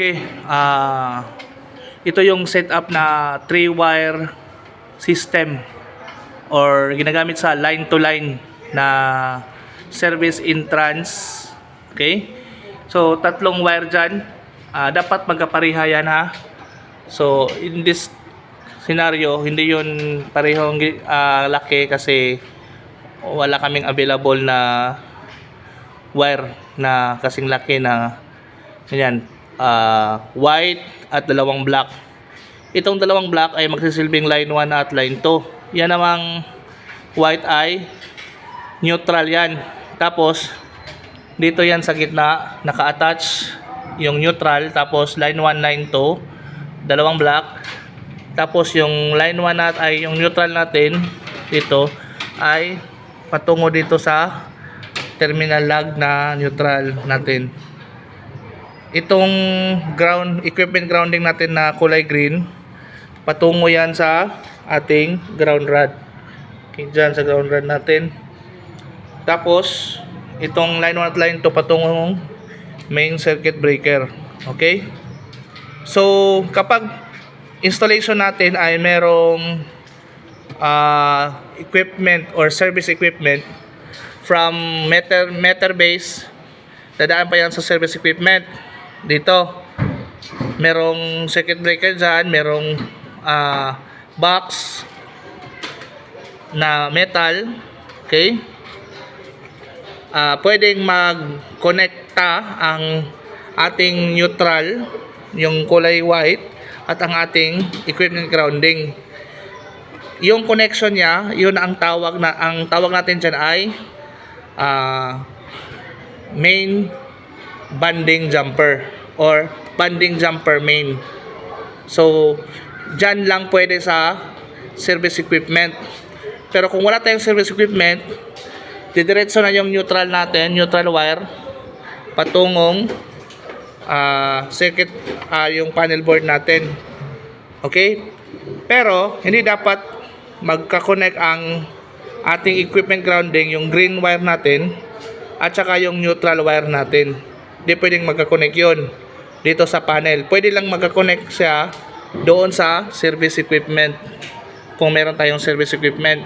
Okay, ito yung setup na 3-wire system or ginagamit sa line-to-line na service in trans. Okay, so tatlong wire dyan, dapat magkapareha yan ha. So in this scenario, hindi yun parehong laki kasi wala kaming available na wire na kasing laki na yan, white at dalawang black. Itong dalawang black ay magsisilbing line 1 at line 2. Yan namang white ay neutral yan. Tapos dito yan sa gitna naka-attach yung neutral, tapos line 1, line 2, dalawang black. Tapos yung line 1 nat ay yung neutral natin dito ay patungo dito sa terminal lag na neutral natin. Itong equipment grounding natin na kulay green, patungo yan sa ating ground rod. Okay, dyan sa ground rod natin. Tapos itong line 1 at line 2 patungong main circuit breaker. Okay, so kapag installation natin ay merong equipment or service equipment from meter base, dadaan pa yan sa service equipment. Dito merong circuit breaker dyan, merong box na metal. Okay, pwedeng mag-connecta ang ating neutral, yung kulay white, at ang ating equipment grounding. Yung connection niya, yun ang tawag natin dyan ay main banding jumper or banding jumper main. So dyan lang pwede sa service equipment. Pero kung wala tayong service equipment, didiretso na yung neutral natin, neutral wire, patungong circuit, yung panel board natin. Okay, pero hindi dapat magka-connect ang ating equipment grounding, yung green wire natin at saka yung neutral wire natin. Hindi pwedeng magka-connect yun dito sa panel. Pwede lang magka-connect siya doon sa service equipment kung meron tayong service equipment.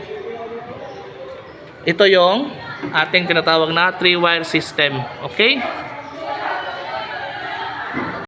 Ito yung ating tinatawag na 3-wire system. Okay?